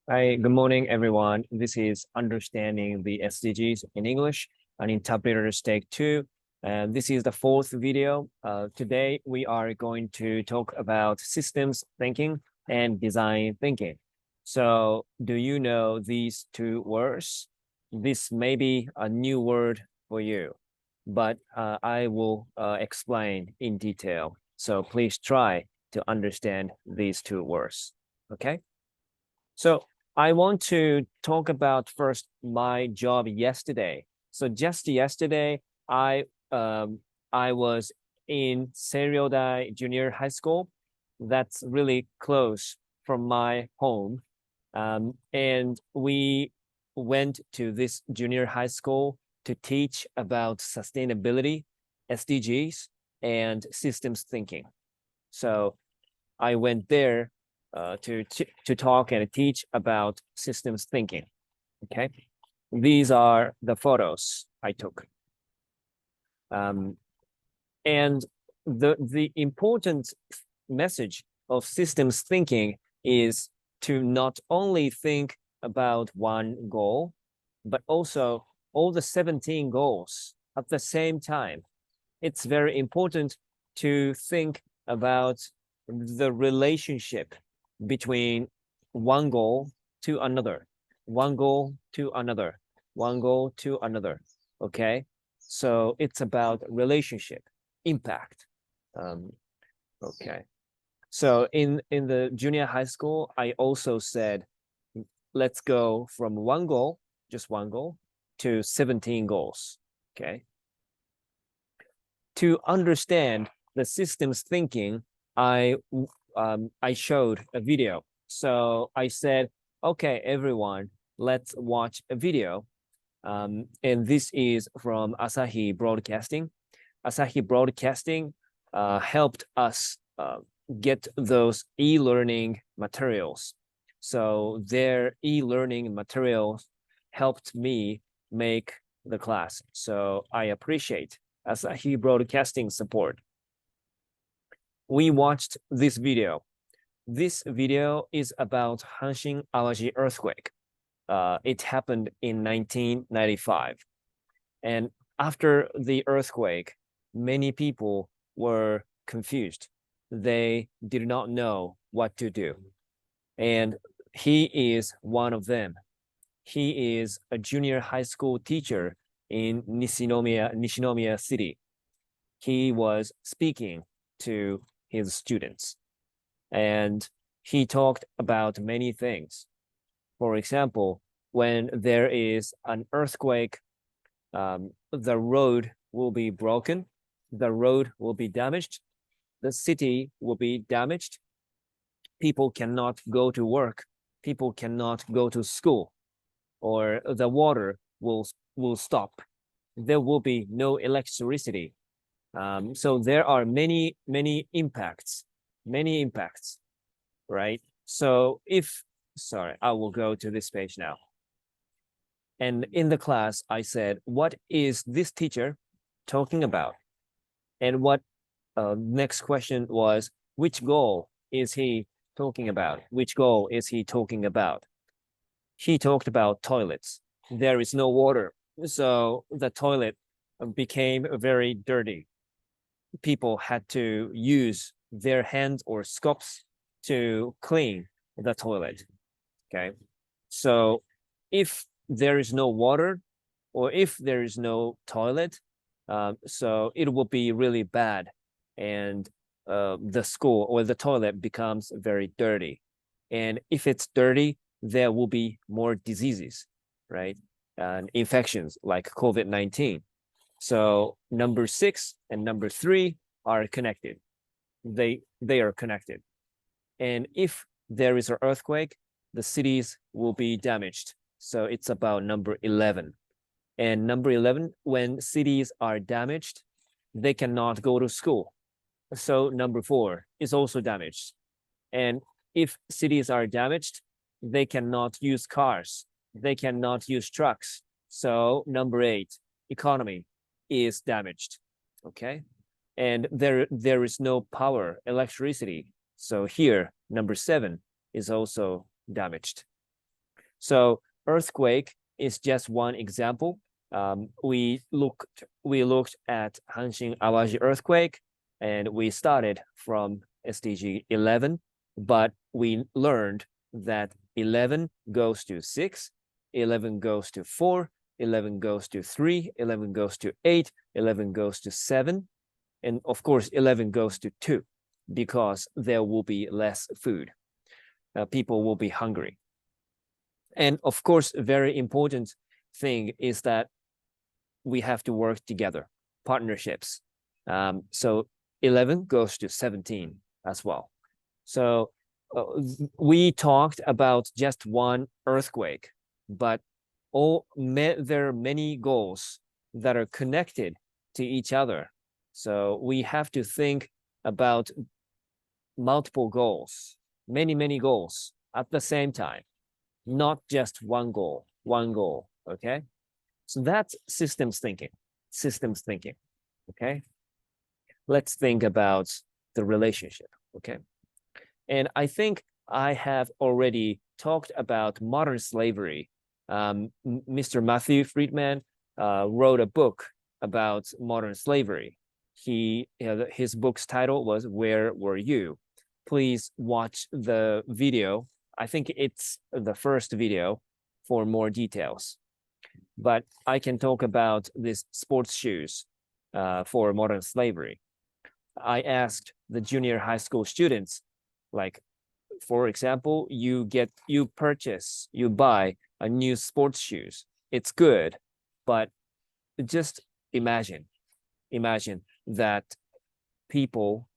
Hi, good morning, everyone. This is Understanding the SDGs in English, an interpreter's take two. And this is the fourth video. Today, we are going to talk about systems thinking and design thinking. So, do you know these two words? This may be a new word for you, but I will explain in detail. So, please try to understand these two words. Okay? So I want to talk about first my job yesterday. So just yesterday, I was in Seryodai Junior High School. That's really close from my home. And we went to this junior high school to teach about sustainability, SDGs, and systems thinking. So I went there to talk and teach about systems thinking. Okay, these are the photos I took, and the important message of systems thinking is to not only think about one goal, but also all the 17 goals at the same time. It's very important to think about the relationship between one goal to another, one goal to another, one goal to another. Okay. So it's about relationship, impact. Um, okay. So in the junior high school, I also said, let's go from one goal, just one goal, to 17 goals. Okay. To understand the systems thinking, I showed a video. So I said, okay, everyone, let's watch a video. And this is from Asahi Broadcasting. Asahi Broadcasting helped us get those e-learning materials. So their e-learning materials helped me make the class. So I appreciate Asahi Broadcasting support. We watched this video. This video is about Hanshin Awaji earthquake. It happened in 1995. And after the earthquake, many people were confused. They did not know what to do. And he is one of them. He is a junior high school teacher in Nishinomiya City. He was speaking to his students, and he talked about many things. For example, when there is an earthquake, the road will be broken, the road will be damaged, the city will be damaged, people cannot go to work, people cannot go to school, or the water will stop. There will be no electricity. So there are many impacts, right? So sorry, I will go to this page now. And in the class, I said, what is this teacher talking about? And what next question was, which goal is he talking about? Which goal is he talking about? He talked about toilets. There is no water. So the toilet became very dirty. People had to use their hands or scopes to clean the toilet. Okay. So if there is no water or if there is no toilet, so it will be really bad. And the school or the toilet becomes very dirty. And if it's dirty, there will be more diseases, right? And infections like COVID-19. So number 6 and number 3 are connected. They are connected. And if there is an earthquake, the cities will be damaged. So it's about number 11. And number 11, when cities are damaged, they cannot go to school. So number 4 is also damaged. And if cities are damaged, they cannot use cars. They cannot use trucks. So number 8, economy is damaged. Okay. And there is no power, electricity. So here, number 7 is also damaged. So earthquake is just one example. We looked at Hanshin Awaji earthquake, and we started from SDG 11, but we learned that 11 goes to 6, 11 goes to 4, 11 goes to 3, 11 goes to 8, 11 goes to 7, and of course 11 goes to 2, because there will be less food. People will be hungry. And of course, a very important thing is that we have to work together, partnerships. So 11 goes to 17 as well. So we talked about just one earthquake, but there are many goals that are connected to each other. So we have to think about multiple goals, many goals at the same time, not just one goal, okay? So that's systems thinking, okay? Let's think about the relationship, okay? And I think I have already talked about modern slavery. Mr. Matthew Friedman wrote a book about modern slavery. His book's title was "Where Were You?" Please watch the video. I think it's the first video for more details. But I can talk about these sports shoes for modern slavery. I asked the junior high school students, like, for example, you buy a new sports shoes. It's good, but just imagine that people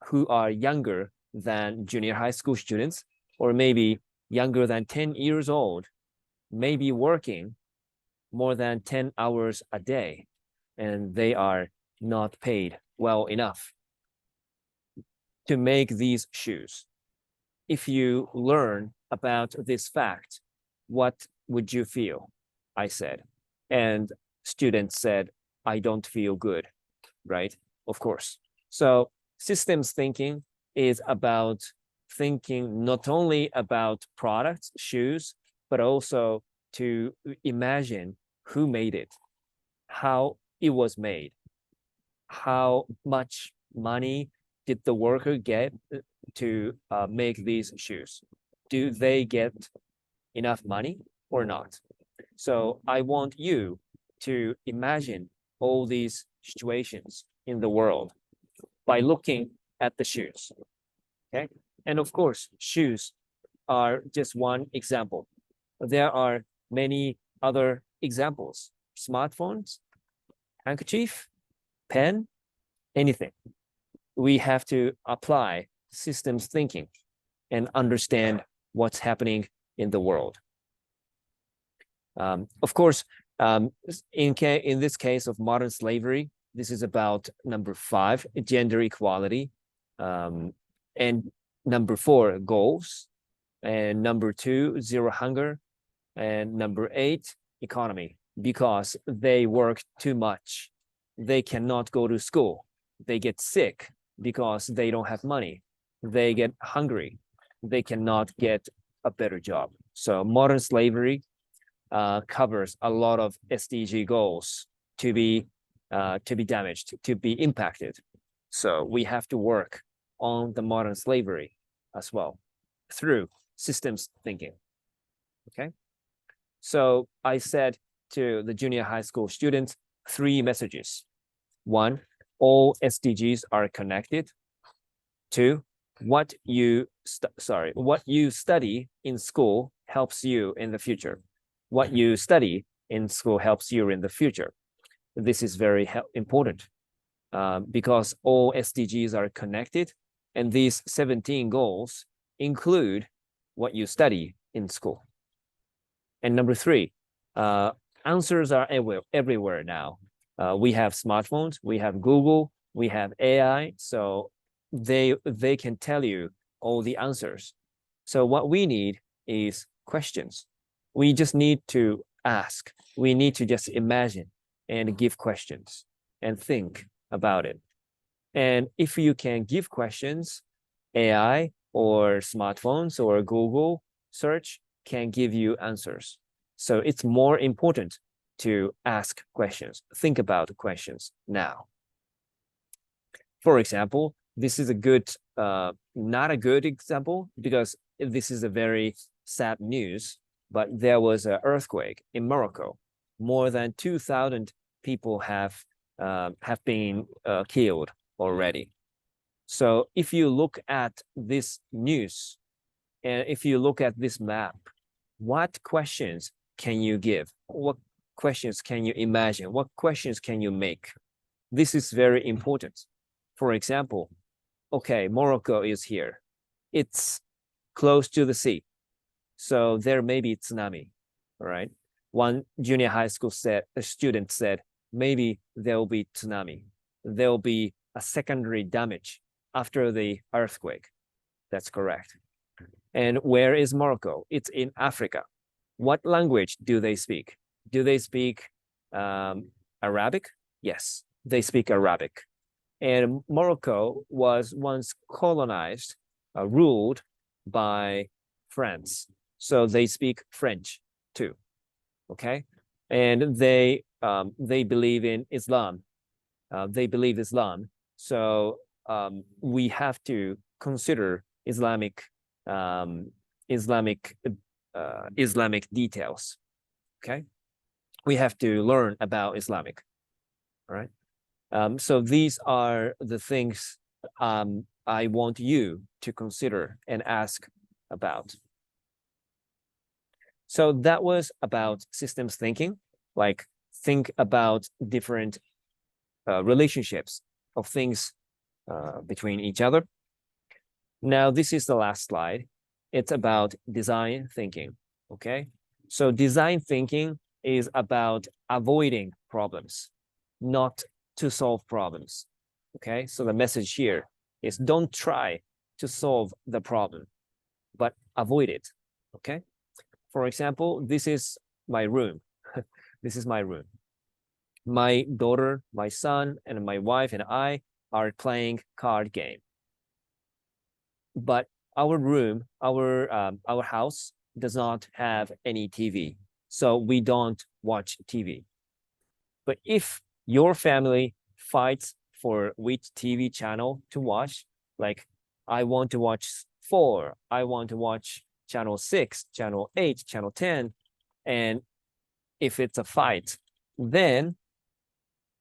who are younger than junior high school students, or maybe younger than 10 years old, may be working more than 10 hours a day, and they are not paid well enough to make these shoes. If you learn about this fact, what would you feel? I said. And students said, I don't feel good, right? Of course. So systems thinking is about thinking not only about products, shoes, but also to imagine who made it, how it was made, how much money did the worker get to make these shoes? Do they get enough money or not? So I want you to imagine all these situations in the world by looking at the shoes, okay? And of course, shoes are just one example. There are many other examples: smartphones, handkerchief, pen, anything. We have to apply systems thinking and understand what's happening in the world. Of course, in this case of modern slavery, this is about number 5, gender equality, and number 4, goals, and number 2, zero hunger, and number 8, economy, because they work too much. They cannot go to school. They get sick because they don't have money. They get hungry. They cannot get a better job. So modern slavery covers a lot of SDG goals to be damaged, to be impacted. So we have to work on the modern slavery as well through systems thinking. Okay. So I said to the junior high school students 3 messages. 1, all SDGs are connected. 2, what you study in school helps you in the future. What you study in school helps you in the future. This is very important because all SDGs are connected, and these 17 goals include what you study in school. And number 3, answers are everywhere now. We have smartphones, we have Google, we have AI, so they can tell you all the answers. So what we need is questions. We just need to ask. We need to just imagine and give questions and think about it. And if you can give questions, AI or smartphones or Google search can give you answers. So it's more important to ask questions, think about questions now. For example, this is a good, not a good example because this is a very sad news, but there was an earthquake in Morocco. More than 2,000 people have been killed already. So if you look at this news and if you look at this map, what questions can you give? What questions can you imagine? What questions can you make? This is very important. For example, okay, Morocco is here. It's close to the sea. So there may be tsunami, all right? One junior high school student said, maybe there will be tsunami. There will be a secondary damage after the earthquake. That's correct. And where is Morocco? It's in Africa. What language do they speak? Do they speak Arabic? Yes, they speak Arabic. And Morocco was once colonized, ruled by France. So they speak French too, okay? And they believe in Islam. They believe Islam. So we have to consider Islamic details, okay? We have to learn about Islamic, all right? So these are the things I want you to consider and ask about. So that was about systems thinking, like think about different relationships of things between each other. Now, this is the last slide. It's about design thinking, okay? So design thinking is about avoiding problems, not to solve problems, okay? So the message here is don't try to solve the problem, but avoid it, okay? For example, this is my room. This is my room. My daughter, my son, and my wife and I are playing card game. But our room, our house does not have any TV, so we don't watch TV. But if your family fights for which TV channel to watch, like I want to watch 4, I want to watch channel 6, channel 8, channel 10, and if it's a fight, then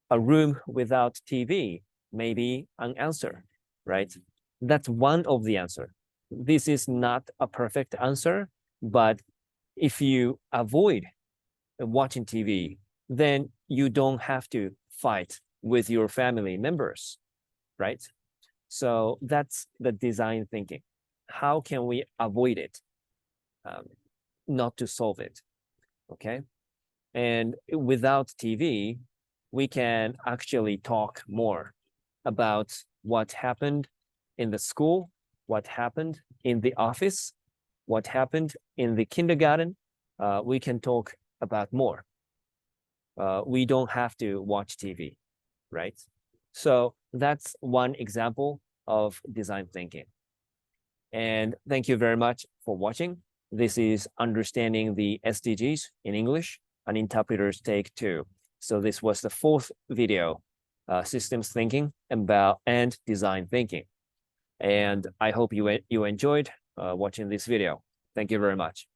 a room without TV may be an answer, right? That's one of the answer. This is not a perfect answer, but if you avoid watching TV, then you don't have to fight with your family members, right? So that's the design thinking. How can we avoid it? Not to solve it, okay? And without TV, we can actually talk more about what happened in the school, what happened in the office, what happened in the kindergarten. We can talk about more. We don't have to watch TV, right? So that's one example of design thinking. And thank you very much for watching. This is Understanding the SDGs in English, an interpreter's take 2. So this was the 4th video, systems thinking and design thinking. And I hope you enjoyed watching this video. Thank you very much.